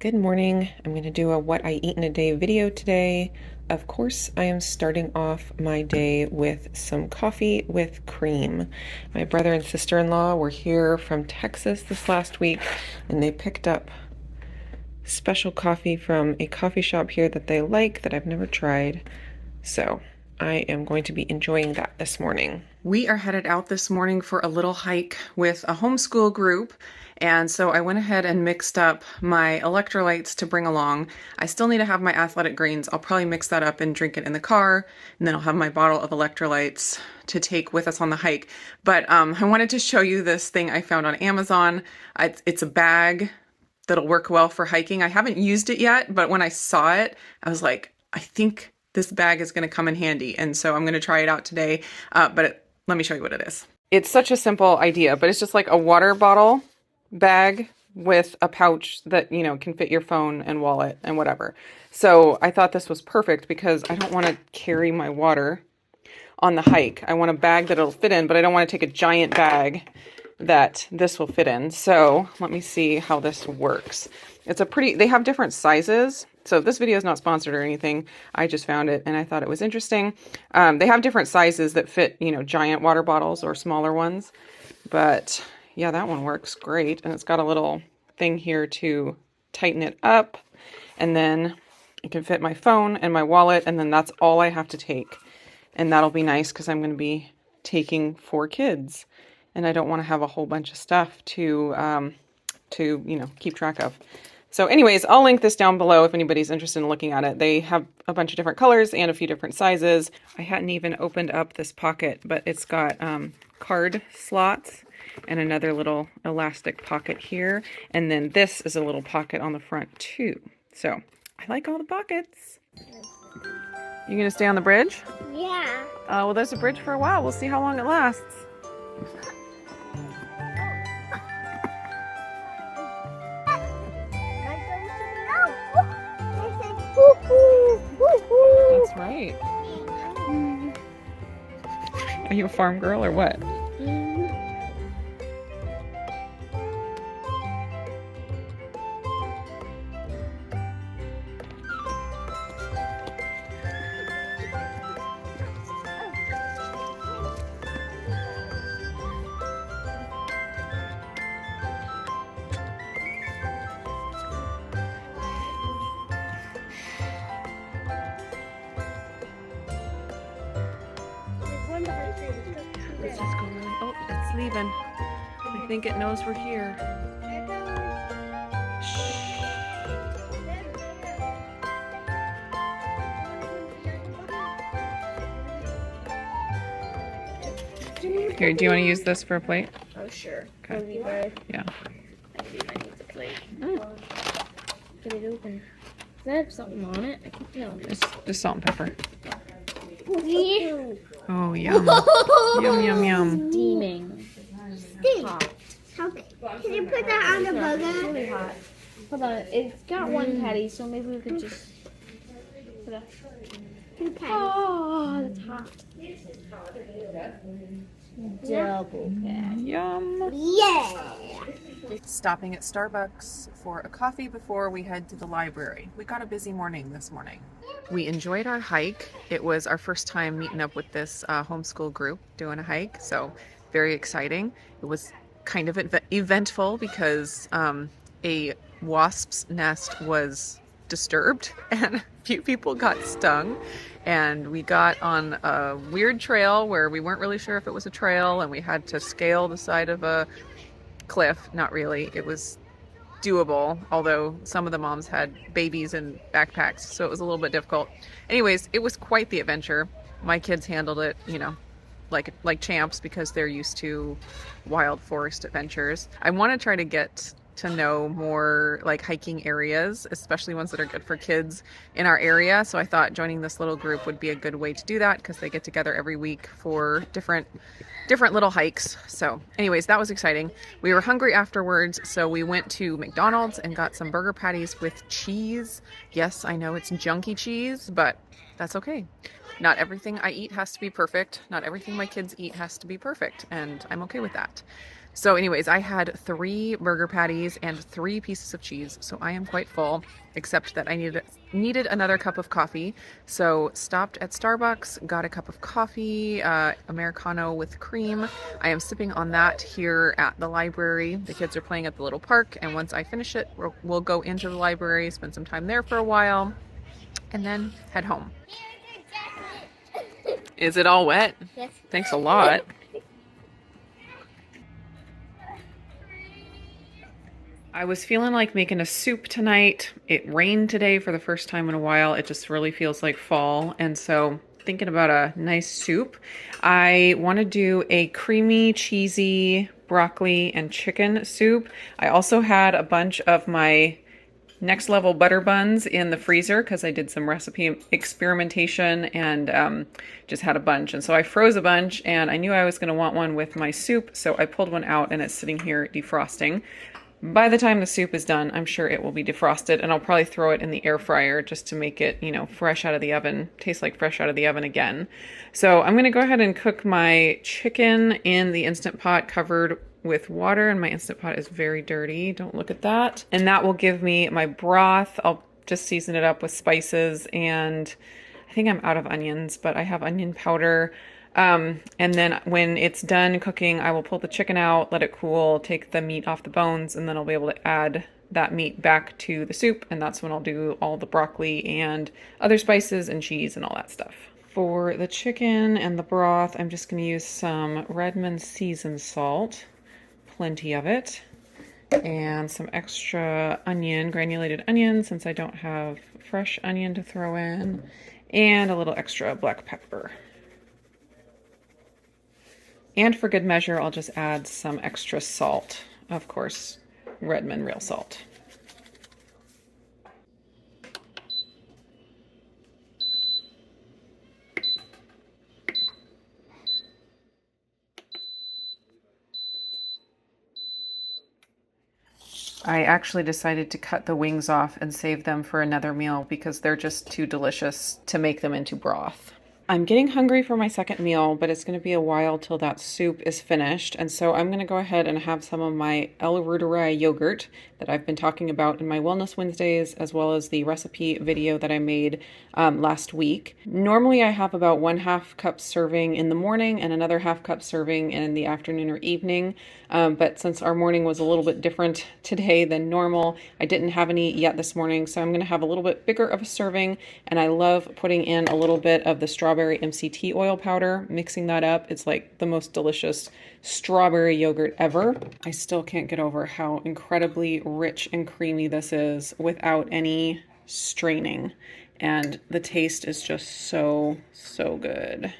Good morning. I'm going to do a what I eat in a day video today. Of course, I am starting off my day with some coffee with cream. My brother and sister-in-law were here from Texas this last week, and they picked up special coffee from a coffee shop here that they like that I've never tried. So I am going to be enjoying that this morning. We are headed out this morning for a little hike with a homeschool group. And so I went ahead and mixed up my electrolytes to bring along. I still need to have my athletic greens. I'll probably mix that up and drink it in the car. And then I'll have my bottle of electrolytes to take with us on the hike. But I wanted to show you this thing I found on Amazon. It's a bag that'll work well for hiking. I haven't used it yet, but when I saw it, I was like, I think this bag is going to come in handy. And so I'm going to try it out today. Let me show you what it is. It's such a simple idea, but it's just like a water bottle bag with a pouch that, you know, can fit your phone and wallet and whatever. So I thought this was perfect because I don't want to carry my water on the hike. I want a bag that it'll fit in, but I don't want to take a giant bag that this will fit in. So let me see how this works. They have different sizes. So this video is not sponsored or anything. I just found it and I thought it was interesting. They have different sizes that fit, you know, giant water bottles or smaller ones. But yeah, that one works great. And it's got a little thing here to tighten it up. And then it can fit my phone and my wallet. And then that's all I have to take. And that'll be nice because I'm going to be taking 4 kids. And I don't want to have a whole bunch of stuff to you know, keep track of. So anyways, I'll link this down below if anybody's interested in looking at it. They have a bunch of different colors and a few different sizes. I hadn't even opened up this pocket, but it's got card slots and another little elastic pocket here. And then this is a little pocket on the front too. So I like all the pockets. You gonna stay on the bridge? Yeah. Well, there's a bridge for a while. We'll see how long it lasts. That's right. Are you a farm girl or what? Let's just go really. Oh, it's leaving. I think it knows we're here. Shh. Here, do you want to use this for a plate? Oh, sure. Okay. Yeah. I believe I need the plate. Get it open. Does that have something on it? I can't tell. Just salt and pepper. Yeah. Oh, yum. Yum, yum, yum. Steaming. Hot. Can you put that on the burger? It's really hot. Hold on. It's got one patty, so maybe we could just put a... Okay. Oh, that's hot. Double patty. Yum. Yeah. Stopping at Starbucks for a coffee before we head to the library. We got a busy morning this morning. We enjoyed our hike. It was our first time meeting up with this homeschool group doing a hike, so very exciting. It was kind of eventful because a wasp's nest was disturbed and a few people got stung, and we got on a weird trail where we weren't really sure if it was a trail, and we had to scale the side of a cliff. Not really. It was doable, although some of the moms had babies and backpacks, so it was a little bit difficult. Anyways, it was quite the adventure. My kids handled it, you know, like champs because they're used to wild forest adventures. I want to try to get to know more like hiking areas, especially ones that are good for kids in our area. So I thought joining this little group would be a good way to do that because they get together every week for different little hikes. So anyways, that was exciting. We were hungry afterwards, so we went to McDonald's and got some burger patties with cheese. Yes, I know it's junky cheese, but that's okay. Not everything I eat has to be perfect. Not everything my kids eat has to be perfect, and I'm okay with that. So anyways, I had 3 burger patties and 3 pieces of cheese, so I am quite full, except that I needed another cup of coffee. So stopped at Starbucks, got a cup of coffee, Americano with cream. I am sipping on that here at the library. The kids are playing at the little park, and once I finish it, we'll go into the library, spend some time there for a while, and then head home. Is it all wet? Yes. Thanks a lot. I was feeling like making a soup tonight. It rained today for the first time in a while. It just really feels like fall. And so thinking about a nice soup. I want to do a creamy, cheesy broccoli and chicken soup. I also had a bunch of my next level butter buns in the freezer because I did some recipe experimentation and just had a bunch. And so I froze a bunch and I knew I was going to want one with my soup. So I pulled one out and it's sitting here defrosting. By the time the soup is done, I'm sure it will be defrosted, and I'll probably throw it in the air fryer just to make it, you know, fresh out of the oven, taste like fresh out of the oven again. So I'm going to go ahead and cook my chicken in the Instant Pot covered with water, and my Instant Pot is very dirty. Don't look at that. And that will give me my broth. I'll just season it up with spices, and I think I'm out of onions, but I have onion powder. And then when it's done cooking, I will pull the chicken out, let it cool, take the meat off the bones, and then I'll be able to add that meat back to the soup. And that's when I'll do all the broccoli and other spices and cheese and all that stuff. For the chicken and the broth, I'm just going to use some Redmond seasoned salt, plenty of it, and some extra onion, granulated onion, since I don't have fresh onion to throw in, and a little extra black pepper. And for good measure, I'll just add some extra salt. Of course, Redmond real salt. I actually decided to cut the wings off and save them for another meal because they're just too delicious to make them into broth. I'm getting hungry for my second meal, but it's going to be a while till that soup is finished. And so I'm going to go ahead and have some of my El Ruderai yogurt that I've been talking about in my Wellness Wednesdays, as well as the recipe video that I made last week. Normally I have about 1/2 cup serving in the morning and another 1/2 cup serving in the afternoon or evening. But since our morning was a little bit different today than normal, I didn't have any yet this morning. So I'm going to have a little bit bigger of a serving. And I love putting in a little bit of the strawberry MCT oil powder, mixing that up. It's like the most delicious strawberry yogurt ever. I still can't get over how incredibly rich and creamy this is without any straining. And the taste is just so, so good.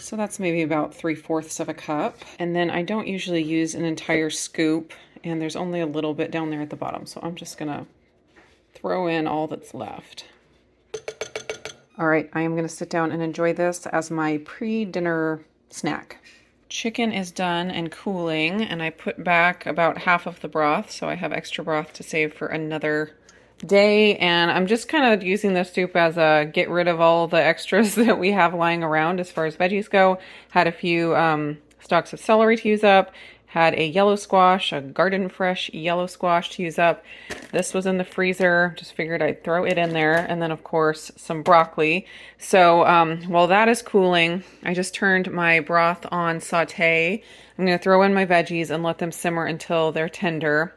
So that's maybe about 3/4 of a cup. And then I don't usually use an entire scoop, and there's only a little bit down there at the bottom. So I'm just gonna throw in all that's left. All right, I am gonna sit down and enjoy this as my pre-dinner snack. Chicken is done and cooling, and I put back about half of the broth, so I have extra broth to save for another day. And I'm just kind of using this soup as a get rid of all the extras that we have lying around as far as veggies go. Had a few stalks of celery to use up, had a yellow squash, a garden fresh yellow squash to use up. This was in the freezer, just figured I'd throw it in there. And then of course some broccoli. So while that is cooling, I just turned my broth on saute. I'm going to throw in my veggies and let them simmer until they're tender.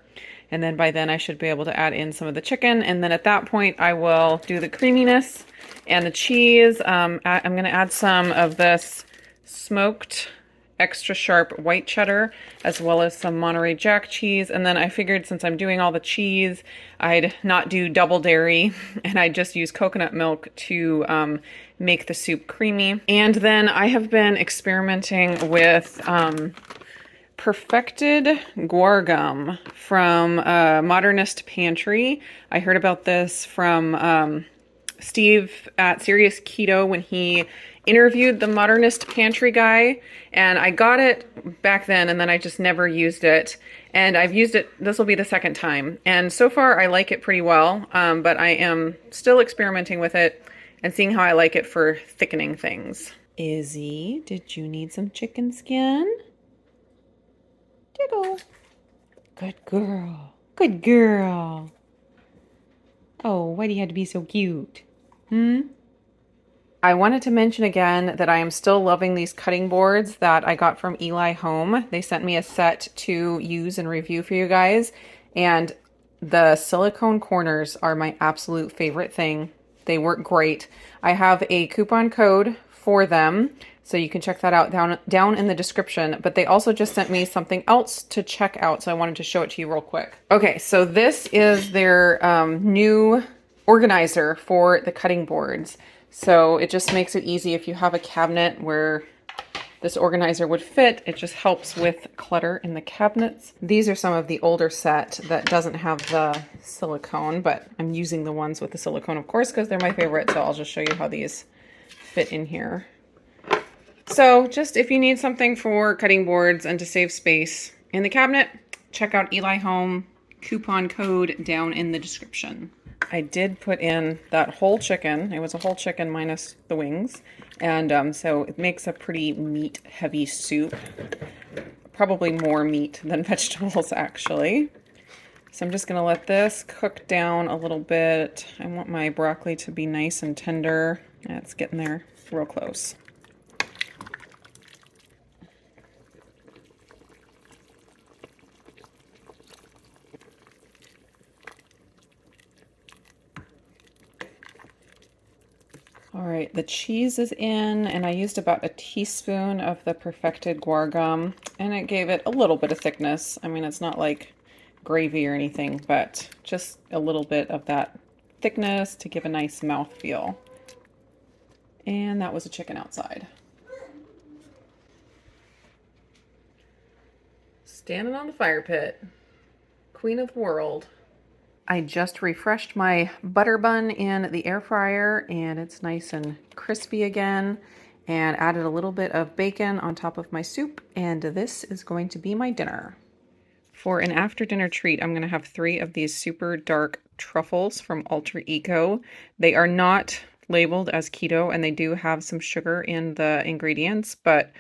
And then by then I should be able to add in some of the chicken. And then at that point I will do the creaminess and the cheese. I'm going to add some of this smoked extra sharp white cheddar, as well as some Monterey Jack cheese. And then I figured since I'm doing all the cheese, I'd not do double dairy and I'd just use coconut milk to make the soup creamy. And then I have been experimenting with perfected guar gum from Modernist Pantry. I heard about this from Steve at Serious Keto when he interviewed the Modernist Pantry guy, and I got it back then and then I just never used it, and I've used it, this will be the second time, and so far I like it pretty well, but I am still experimenting with it and seeing how I like it for thickening things. Izzy, did you need some chicken skin? Jiggle. Good girl. Good girl. Oh, why do you have to be so cute? I wanted to mention again that I am still loving these cutting boards that I got from Eli Home. They sent me a set to use and review for you guys. And the silicone corners are my absolute favorite thing. They work great. I have a coupon code for them, so you can check that out down in the description. But they also just sent me something else to check out, so I wanted to show it to you real quick. Okay, so this is their new organizer for the cutting boards. So it just makes it easy if you have a cabinet where this organizer would fit. It just helps with clutter in the cabinets. These are some of the older set that doesn't have the silicone, but I'm using the ones with the silicone, of course, because they're my favorite. So I'll just show you how these fit in here. So just if you need something for cutting boards and to save space in the cabinet, check out Eli Home. Coupon code down in the description. I did put in that whole chicken. It was a whole chicken minus the wings. And so it makes a pretty meat heavy soup. Probably more meat than vegetables actually. So I'm just gonna let this cook down a little bit. I want my broccoli to be nice and tender. Yeah, it's getting there real close. All right, the cheese is in, and I used about a teaspoon of the perfected guar gum, and it gave it a little bit of thickness. I mean, it's not like gravy or anything, but just a little bit of that thickness to give a nice mouthfeel. And that was a chicken outside. Standing on the fire pit. Queen of the world. I just refreshed my butter bun in the air fryer and it's nice and crispy again, and added a little bit of bacon on top of my soup, and this is going to be my dinner. For an after dinner treat, I'm going to have 3 of these super dark truffles from Alter Eco. They are not labeled as keto and they do have some sugar in the ingredients, but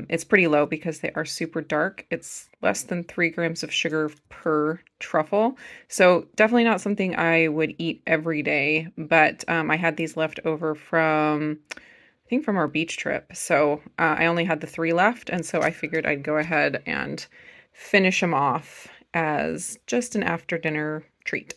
it's pretty low because they are super dark. It's less than 3 grams of sugar per truffle. So definitely not something I would eat every day, but I had these left over from, I think from our beach trip. So I only had the 3 left. And so I figured I'd go ahead and finish them off as just an after dinner treat.